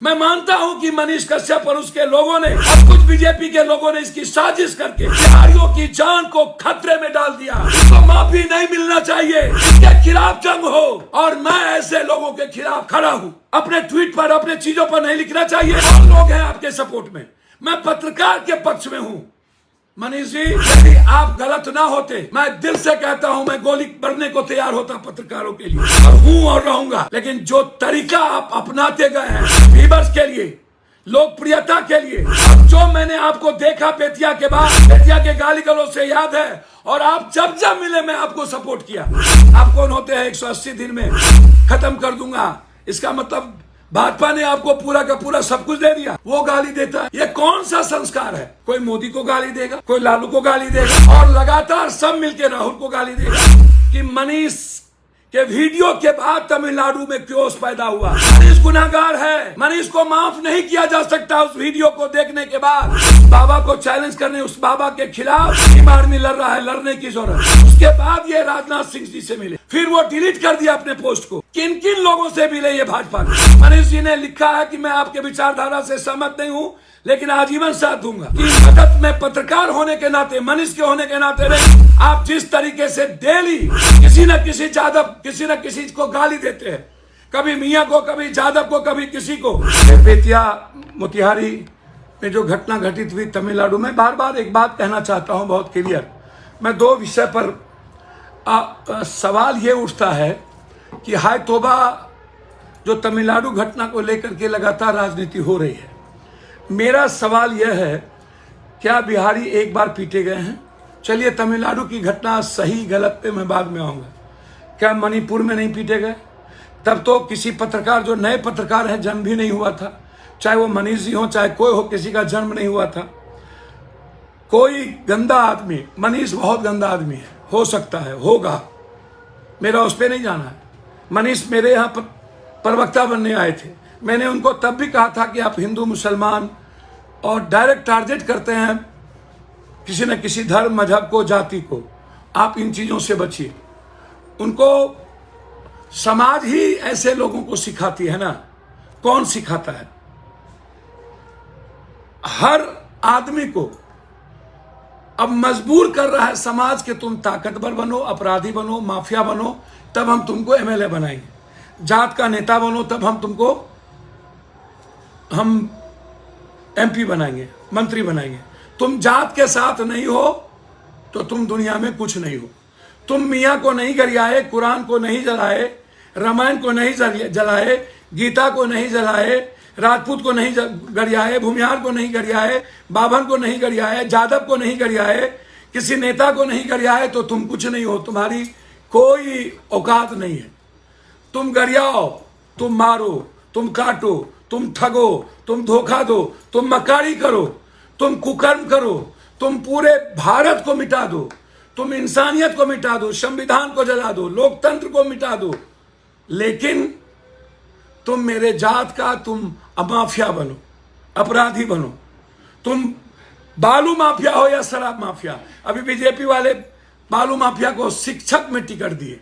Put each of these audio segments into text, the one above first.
मैं मानता हूं कि मनीष कश्यप और उसके लोगों ने और कुछ बीजेपी के लोगों ने इसकी साजिश करके खिलाड़ियों की जान को खतरे में डाल दिया। तो माफी नहीं मिलना चाहिए, इसके खिलाफ जंग हो। और मैं ऐसे लोगों के खिलाफ खड़ा हूं। अपने ट्वीट पर, अपने चीजों पर नहीं लिखना चाहिए। और लोग हैं आपके सपोर्ट में, मैं पत्रकार के पक्ष में हूं। मनीष जी, यदि आप गलत ना होते, मैं दिल से कहता हूं, मैं गोली भरने को तैयार होता पत्रकारों के लिए, और हूं और रहूंगा। लेकिन जो तरीका आप अपनाते गए हैं व्यूअर्स के लिए, लोकप्रियता के लिए, जो मैंने आपको देखा बेतिया के बाद, बेतिया के गाली गलौज से याद है। और आप जब जब मिले मैं आपको सपोर्ट किया। आप कौन होते हैं 180 दिन में खत्म कर दूंगा, इसका मतलब भाजपा ने आपको पूरा का पूरा सब कुछ दे दिया। वो गाली देता है, ये कौन सा संस्कार है? कोई मोदी को गाली देगा, कोई लालू को गाली देगा, और लगातार सब मिलके राहुल को गाली देगा। कि मनीष के वीडियो के बाद तमिलनाडु में क्योस पैदा हुआ। मनीष गुनाहगार है, मनीष को माफ नहीं किया जा सकता। उस वीडियो को देखने के बाद बाबा को चैलेंज करने, उस बाबा के खिलाफ टीम आर्मी लड़ रहा है, लड़ने की जरूरत। उसके बाद ये राजनाथ सिंह जी से मिले, फिर वो डिलीट कर दिया अपने पोस्ट को। किन किन लोगों से मिले ये भाजपा ने? मनीष जी ने लिखा है कि मैं आपके विचारधारा से सहमत नहीं हूं, लेकिन आजीवन साथ दूंगा। इस वक्त में पत्रकार होने के नाते, मनीष के होने के नाते आप जिस तरीके से डेली किसी न किसी यादव, किसी न किसी को गाली देते हैं, कभी मियां को, कभी यादव को, कभी किसी को। बेतिया मोतिहारी में जो घटना घटित हुई तमिलनाडु में, बार बार एक बात कहना चाहता हूं बहुत क्लियर। मैं दो विषय पर सवाल ये उठता है कि हाय तोबा, जो तमिलनाडु घटना को लेकर के लगातार राजनीति हो रही है। मेरा सवाल यह है, क्या बिहारी एक बार पीटे गए हैं? चलिए तमिलनाडु की घटना सही गलत पे मैं बाद में आऊँगा। क्या मणिपुर में नहीं पीटे गए? तब तो किसी पत्रकार, जो नए पत्रकार हैं, जन्म भी नहीं हुआ था। चाहे वो मनीष जी हो, चाहे कोई हो, किसी का जन्म नहीं हुआ था। कोई गंदा आदमी, मनीष बहुत गंदा आदमी है, हो सकता है, होगा, मेरा उस पर नहीं जाना है। मनीष मेरे यहाँ प्रवक्ता बनने आए थे। मैंने उनको तब भी कहा था कि आप हिंदू मुसलमान और डायरेक्ट टारगेट करते हैं किसी न किसी धर्म, मजहब को, जाति को, आप इन चीज़ों से बचिए। उनको समाज ही ऐसे लोगों को सिखाती है ना, कौन सिखाता है? हर आदमी को अब मजबूर कर रहा है समाज के, तुम ताकतवर बनो, अपराधी बनो, माफिया बनो, तब हम तुमको एमएलए बनाएंगे। जात का नेता बनो, तब हम एमपी बनाएंगे, मंत्री बनाएंगे। तुम जात के साथ नहीं हो तो तुम दुनिया में कुछ नहीं हो। तुम मियाँ को नहीं गरियाए, कुरान को नहीं जलाए, रामायण को नहीं जलाए, गीता को नहीं जलाए, राजपूत को नहीं गरियाए, भूमिहार को नहीं गरियाए, बाभन को नहीं गरियाए, जादव को नहीं गरियाए, किसी नेता को नहीं गरियाए, तो तुम कुछ नहीं हो। तुम्हारी कोई औकात नहीं है। तुम गरियाओ, तुम मारो, तुम काटो, तुम ठगो, तुम धोखा दो, तुम मक्कारी करो, तुम कुकर्म करो, तुम पूरे भारत को मिटा दो, तुम इंसानियत को मिटा दो, संविधान को जला दो, लोकतंत्र को मिटा दो, लेकिन तुम मेरे जात का, तुम माफिया बनो, अपराधी बनो। तुम बालू माफिया हो या शराब माफिया। अभी बीजेपी वाले बालू माफिया को शिक्षक में टिकट दिए।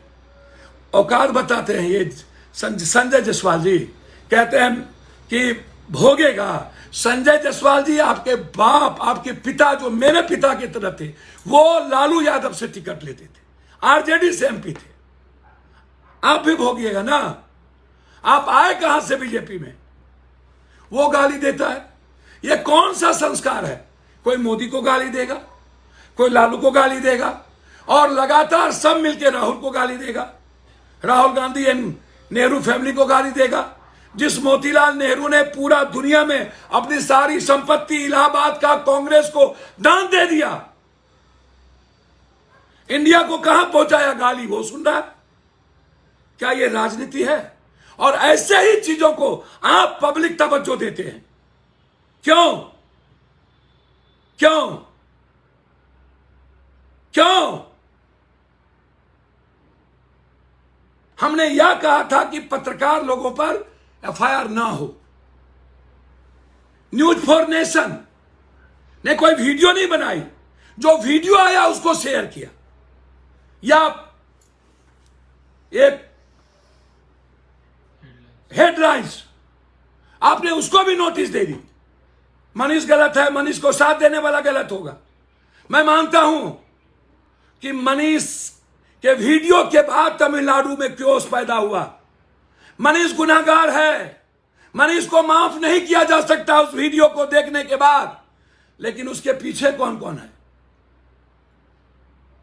औकात बताते हैं ये संजय जायसवाल जी, कहते हैं कि भोगेगा। संजय जायसवाल जी आपके बाप, आपके पिता, जो मेरे पिता की तरह थे, वो लालू यादव से टिकट लेते थे, आरजेडी से एमपी थे। आप भी भोगिएगा ना। आप आए कहां से बीजेपी में? वो गाली देता है, ये कौन सा संस्कार है? कोई मोदी को गाली देगा, कोई लालू को गाली देगा, और लगातार सब मिलकर राहुल को गाली देगा। राहुल गांधी एंड नेहरू फैमिली को गाली देगा। जिस मोतीलाल नेहरू ने पूरा दुनिया में अपनी सारी संपत्ति इलाहाबाद का कांग्रेस को दान दे दिया, इंडिया को कहां पहुंचाया, गाली वो सुन रहा है। क्या ये राजनीति है? और ऐसे ही चीजों को आप पब्लिक तवज्जो देते हैं। क्यों? क्यों? क्यों? हमने यह कहा था कि पत्रकार लोगों पर एफआईआर ना हो। न्यूज फॉर नेशन ने कोई वीडियो नहीं बनाई, जो वीडियो आया उसको शेयर किया, या एक हेडलाइंस आपने उसको भी नोटिस दे दी। मनीष गलत है, मनीष को साथ देने वाला गलत होगा। मैं मानता हूं कि मनीष के वीडियो के बाद तमिलनाडु में क्योस पैदा हुआ। मनीष गुनाहगार है, मनीष को माफ नहीं किया जा सकता उस वीडियो को देखने के बाद। लेकिन उसके पीछे कौन कौन है?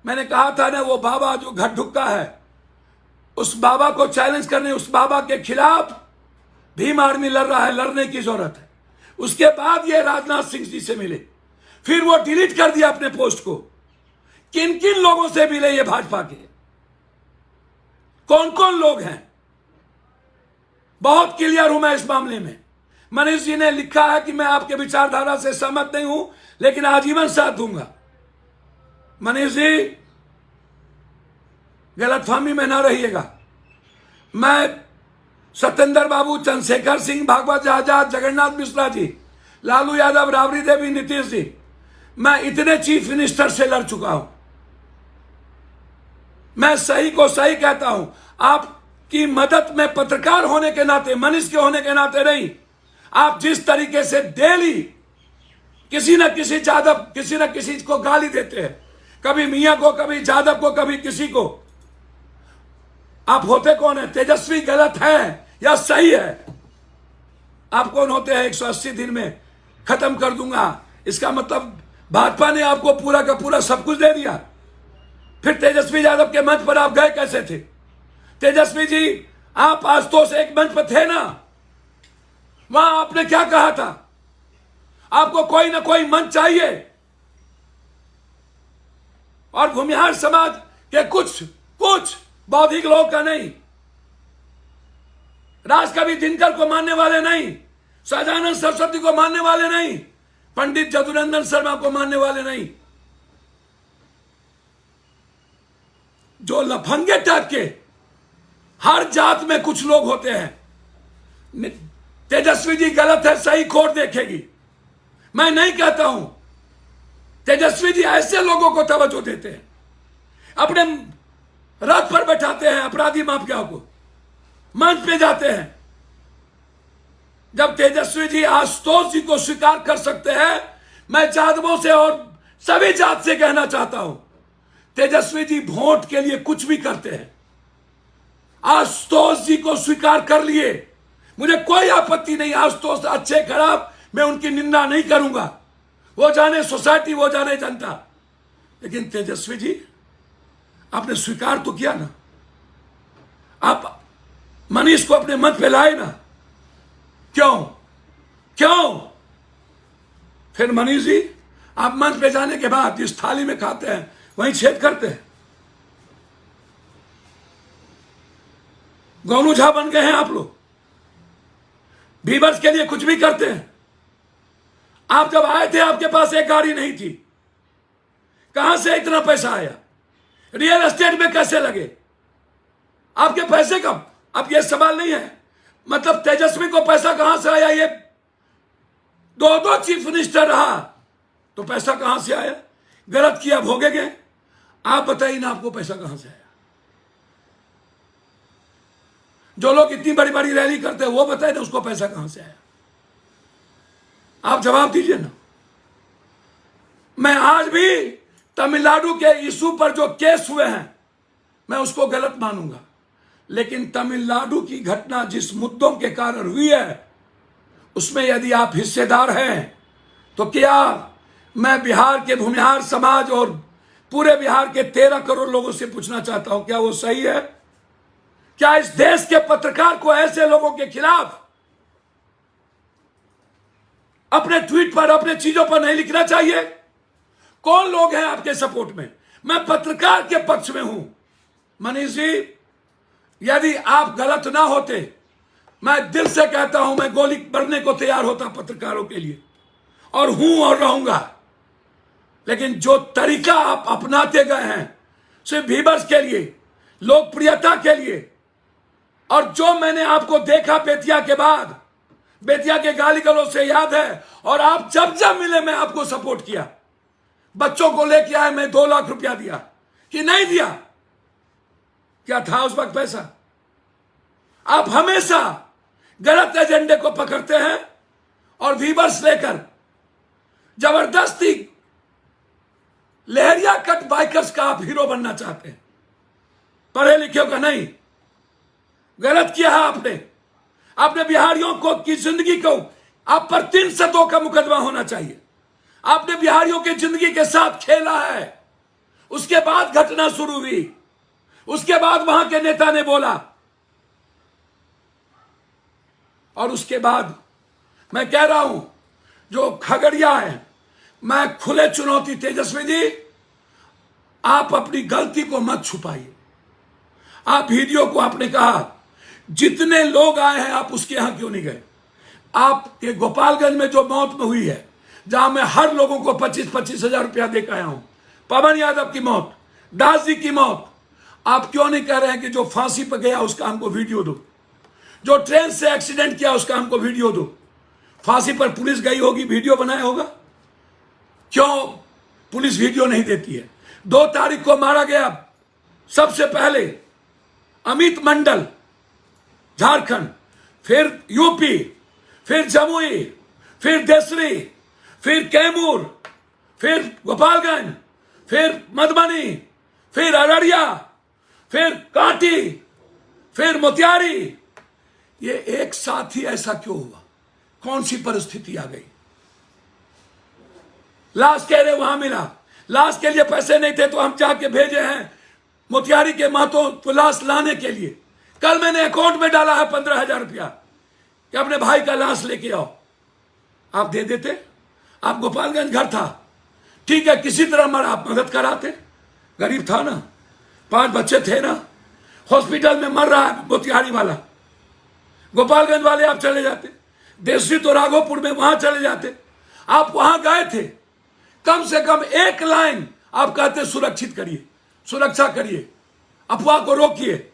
मैंने कहा था ना, वो बाबा जो घर ढुक्का है, उस बाबा को चैलेंज करने, उस बाबा के खिलाफ भीम आर्मी लड़ रहा है, लड़ने की जरूरत है। उसके बाद ये राजनाथ सिंह जी से मिले, फिर वो डिलीट कर दिया अपने पोस्ट को। किन किन लोगों से मिले ये भाजपा के, कौन कौन लोग हैं, बहुत क्लियर हूं मैं इस मामले में। मनीष जी ने लिखा है कि मैं आपके विचारधारा से सहमत नहीं हूं, लेकिन आजीवन साथ दूंगा। मनीष जी, गलतफहमी में ना रहिएगा। मैं सत्येंद्र बाबू, चंद्रशेखर सिंह, भागवत आजाद, जगन्नाथ मिश्रा जी, लालू यादव, राबड़ी देवी, नीतीश जी, मैं इतने चीफ मिनिस्टर से लड़ चुका हूं। मैं सही को सही कहता हूं। आपकी मदद में पत्रकार होने के नाते, मनीष के होने के नाते नहीं, आप जिस तरीके से डेली किसी न किसी यादव, किसी न किसी को गाली देते हैं, कभी मियां को, कभी यादव को, कभी किसी को। आप होते कौन है? तेजस्वी गलत है या सही है? आप कौन होते हैं? 180 दिन में खत्म कर दूंगा, इसका मतलब भाजपा ने आपको पूरा का पूरा सब कुछ दे दिया। फिर तेजस्वी यादव के मंच पर आप गए कैसे थे? तेजस्वी जी, आप आशुतोष एक मंच पर थे ना, वहां आपने क्या कहा था? आपको कोई ना कोई मंच चाहिए। और भूमिहार समाज के कुछ बौद्धिक लोग का नहीं, राजकवि दिनकर को मानने वाले नहीं, सहजानंद सरस्वती को मानने वाले नहीं, पंडित जदुनंदन शर्मा को मानने वाले नहीं, जो लफंगे टाइप के हर जात में कुछ लोग होते हैं। तेजस्वी जी गलत है, सही कोर्ट देखेगी। मैं नहीं कहता हूं। तेजस्वी जी ऐसे लोगों को तवज्जो देते हैं, अपने रथ पर बैठाते हैं अपराधी माफियाओं को, मंच पे जाते हैं। जब तेजस्वी जी आशुतोष जी को स्वीकार कर सकते हैं, मैं यादवों से और सभी जात से कहना चाहता हूं, तेजस्वी जी वोट के लिए कुछ भी करते हैं। आशुतोष जी को स्वीकार कर लिए, मुझे कोई आपत्ति नहीं। आशुतोष अच्छे खराब मैं उनकी निंदा नहीं करूंगा, वो जाने सोसाइटी, वो जाने जनता। लेकिन तेजस्वी जी, आपने स्वीकार तो किया ना, आप मनीष को अपने मंच पे लाए ना, क्यों? फिर मनीष जी, आप मंच पे जाने के बाद जिस थाली में खाते हैं वहीं छेद करते हैं। गोनू झा बन गए हैं आप लोग, व्यूअर्स के लिए कुछ भी करते हैं। आप जब आए थे, आपके पास एक गाड़ी नहीं थी, कहां से इतना पैसा आया? रियल एस्टेट में कैसे लगे आपके पैसे? कब? अब ये सवाल नहीं है। मतलब तेजस्वी को पैसा कहां से आया? ये दो चीफ मिनिस्टर रहा तो पैसा कहां से आया? गलत किया, भोगेंगे। आप बताइए ना, आपको पैसा कहां से आया? जो लोग इतनी बड़ी बड़ी रैली करते हैं वो बताए ना, उसको पैसा कहां से आया? आप जवाब दीजिए ना। मैं आज भी तमिलनाडु के इशू पर जो केस हुए हैं, मैं उसको गलत मानूंगा। लेकिन तमिलनाडु की घटना जिस मुद्दों के कारण हुई है, उसमें यदि आप हिस्सेदार हैं, तो क्या मैं बिहार के भूमिहार समाज और पूरे बिहार के 13 करोड़ लोगों से पूछना चाहता हूं, क्या वो सही है? क्या इस देश के पत्रकार को ऐसे लोगों के खिलाफ अपने ट्वीट पर, अपने चीजों पर नहीं लिखना चाहिए? कौन लोग हैं आपके सपोर्ट में? मैं पत्रकार के पक्ष में हूं। मनीष जी, यदि आप गलत ना होते, मैं दिल से कहता हूं, मैं गोली भरने को तैयार होता पत्रकारों के लिए, और हूं और रहूंगा। लेकिन जो तरीका आप अपनाते गए हैं, सिर्फ व्यूअर्स के लिए, लोकप्रियता के लिए, और जो मैंने आपको देखा बेतिया के बाद, बेतिया के गाली गलौज से याद है, और आप जब जब मिले मैं आपको सपोर्ट किया। बच्चों को लेके आए, मैं 2 लाख रुपया दिया कि नहीं दिया? क्या था उस वक्त पैसा? आप हमेशा गलत एजेंडे को पकड़ते हैं और व्यूअर्स लेकर जबरदस्ती लहरिया कट बाइकर्स का आप हीरो बनना चाहते हैं। पढ़े लिखे का नहीं, गलत किया है आपने। आपने बिहारियों को की जिंदगी को, आप पर 302 का मुकदमा होना चाहिए। आपने बिहारियों की जिंदगी के साथ खेला है। उसके बाद घटना शुरू हुई, उसके बाद वहां के नेता ने बोला, और उसके बाद मैं कह रहा हूं जो खगड़िया है, मैं खुले चुनौती, तेजस्वी जी आप अपनी गलती को मत छुपाइए। आप वीडियो को, आपने कहा जितने लोग आए हैं आप उसके यहां क्यों नहीं गए? आपके गोपालगंज में जो मौत में हुई है, जहां मैं हर लोगों को 25-25 हजार रुपया देकर आया हूं, पवन यादव की मौत, दास जी की मौत, आप क्यों नहीं कह रहे हैं कि जो फांसी पर गया उसका हमको वीडियो दो, जो ट्रेन से एक्सीडेंट किया उसका हमको वीडियो दो? फांसी पर पुलिस गई होगी, वीडियो बनाया होगा, क्यों पुलिस वीडियो नहीं देती है? 2 तारीख को मारा गया सबसे पहले अमित मंडल, झारखंड, फिर यूपी, फिर जमुई, फिर देसरी, फिर कैमूर, फिर गोपालगंज, फिर मधुबनी, फिर अररिया, फिर कांटी, फिर मोतिहारी। ये एक साथ ही ऐसा क्यों हुआ? कौन सी परिस्थिति आ गई? लाश कह रहे वहां मिला, लाश के लिए पैसे नहीं थे तो हम जाके भेजे हैं मोतिहारी के महतो को लाश लाने के लिए। कल मैंने अकाउंट में डाला है 15,000 रुपया कि अपने भाई का लाश लेके आओ। आप दे देते? आप गोपालगंज घर था, ठीक है, किसी तरह मर, आप मदद कराते, गरीब था ना, 5 बच्चे थे ना, हॉस्पिटल में मर रहा है मोतिहारी वाला, गोपालगंज वाले आप चले जाते, देसरी तो राघोपुर में, वहां चले जाते। आप वहां गए थे, कम से कम एक लाइन आप कहते सुरक्षित करिए, सुरक्षा करिए, अफवाह को रोकिए।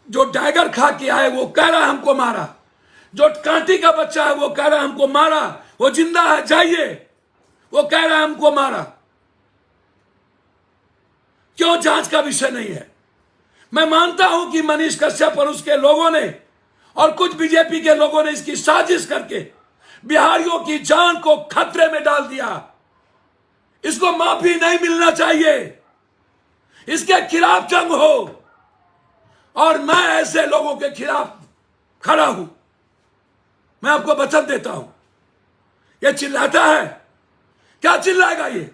जो टाइगर खा के आए वो कह रहा है हमको मारा, जो कांटी का बच्चा है वो कह रहा है हमको मारा, वो जिंदा है जाइए, वो कह रहा है हमको मारा। क्यों जांच का विषय नहीं है? मैं मानता हूं कि मनीष कश्यप और उसके लोगों ने और कुछ बीजेपी के लोगों ने इसकी साजिश करके बिहारियों की जान को खतरे में डाल दिया। इसको माफी नहीं मिलना चाहिए, इसके खिलाफ जंग हो, और मैं ऐसे लोगों के खिलाफ खड़ा हूं। मैं आपको वचन देता हूं। ये चिल्लाता है, क्या चिल्लाएगा? ये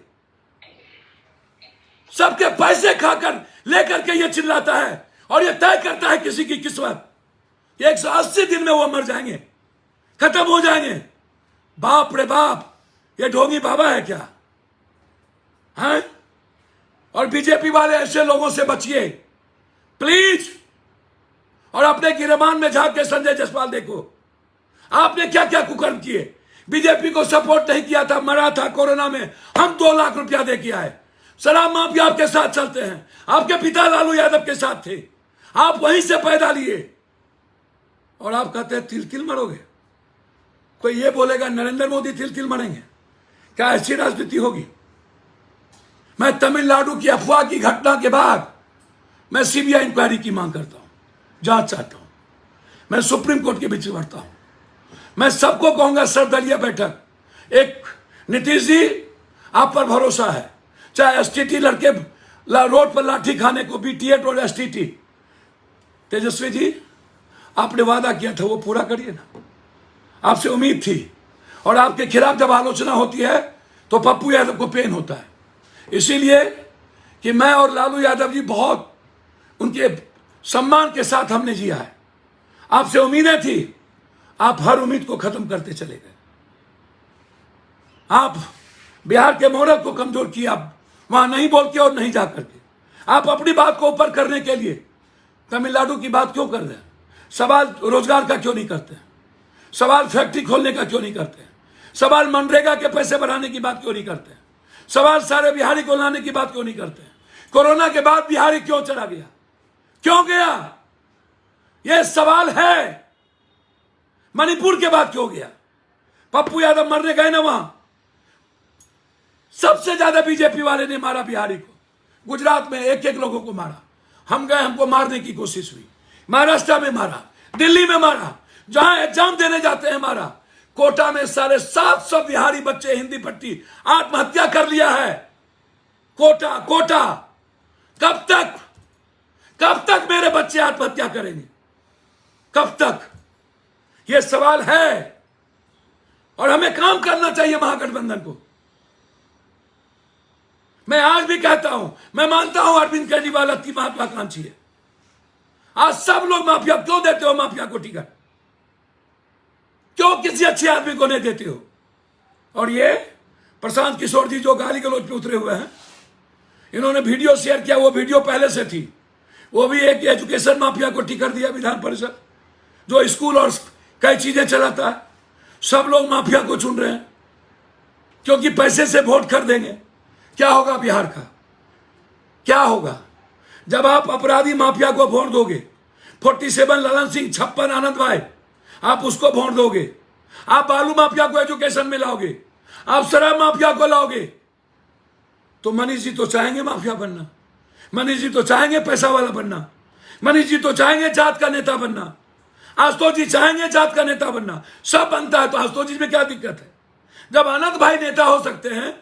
सबके पैसे खाकर लेकर के ये चिल्लाता है और ये तय करता है किसी की किस्मत। 180 दिन में वो मर जाएंगे, खत्म हो जाएंगे। बाप रे बाप, ये ढोंगी बाबा है क्या? हैं? और बीजेपी वाले ऐसे लोगों से बचिए प्लीज। और अपने गिरबान में झांक के संजय जायसवाल देखो, आपने क्या क्या कुकर्म किए। बीजेपी को सपोर्ट नहीं किया था, मरा था कोरोना में, हम 2 लाख रुपया दे के आए। शराब माफिया आपके साथ चलते हैं, आपके पिता लालू यादव के साथ थे, आप वहीं से पैदा लिए, और आप कहते हैं तिल तिल मरोगे। कोई ये बोलेगा नरेंद्र मोदी तिल तिल मरेंगे? क्या ऐसी राजनीति होगी? मैं तमिलनाडु की अफवाह की घटना के बाद मैं सीबीआई इंक्वायरी की मांग करता हूं, जांच चाहता हूं। मैं सुप्रीम कोर्ट के बीच बढ़ता हूं। मैं सबको कहूंगा सर्वदलीय बैठक, एक नीतीश जी आप पर भरोसा है, चाहे एसटीटी लड़के रोड पर लाठी खाने को, बीटीएट और एसटीटी, तेजस्वी जी आपने वादा किया था वो पूरा करिए ना, आपसे उम्मीद थी। और आपके खिलाफ जब आलोचना होती है तो पप्पू यादव को पेन होता है, इसीलिए कि मैं और लालू यादव जी बहुत उनके सम्मान के साथ हमने जिया है। आपसे उम्मीदें थी, आप हर उम्मीद को खत्म करते चले गए। आप बिहार के मोरल को कमजोर किया, वहां नहीं बोल के और नहीं जा करके आप अपनी बात को ऊपर करने के लिए तमिलनाडु की बात क्यों कर रहे हैं? सवाल रोजगार का क्यों नहीं करते? सवाल फैक्ट्री खोलने का क्यों नहीं करते? सवाल मनरेगा के पैसे बढ़ाने की बात क्यों नहीं करते? सवाल सारे बिहारी को लाने की बात क्यों नहीं करते? कोरोना के बाद बिहारी क्यों चला गया, क्यों गया? यह सवाल है। मणिपुर के बाद क्यों गया? पप्पू यादव मरने गए ना, वहां सबसे ज्यादा बीजेपी वाले ने मारा बिहारी को। गुजरात में 1-1 लोगों को मारा, हम गए, हमको मारने की कोशिश हुई, महाराष्ट्र में मारा, दिल्ली में मारा, जहां एग्जाम देने जाते हैं हमारा, कोटा में 750 बिहारी बच्चे हिंदी पट्टी आत्महत्या कर लिया है। कोटा कोटा कब तक मेरे बच्चे आत्महत्या करेंगे? कब तक? यह सवाल है। और हमें काम करना चाहिए महागठबंधन को। मैं आज भी कहता हूं, मैं मानता हूं अरविंद केजरीवाल अति महत्वाकांक्षी है। आज सब लोग माफिया क्यों देते हो? माफिया को टिकट क्यों किसी अच्छे आदमी को नहीं देते हो? और ये प्रशांत किशोर जी जो गाली गलौज पे उतरे हुए हैं, इन्होंने वीडियो शेयर किया। वो वीडियो पहले से थी। वो भी एक एजुकेशन माफिया को टिकट दिया विधान परिषद, जो स्कूल और कई चीजें चलाता है। सब लोग माफिया को चुन रहे हैं क्योंकि पैसे से वोट खरीदेंगे। क्या होगा बिहार का? क्या होगा जब आप अपराधी माफिया को वोट दोगे? 47 ललन सिंह, 56 आनंद भाई, आप उसको वोट दोगे। आप बालू माफिया को एजुकेशन में लाओगे, आप शराब माफिया को लाओगे। तो मनीष जी तो चाहेंगे माफिया बनना, मनीष जी तो चाहेंगे पैसा वाला बनना, मनीष जी तो चाहेंगे जात का नेता बनना, आशुतोष जी चाहेंगे जात का नेता बनना। सब बनता है तो आशुतोष जी में क्या दिक्कत है? जब आनंद भाई नेता हो सकते हैं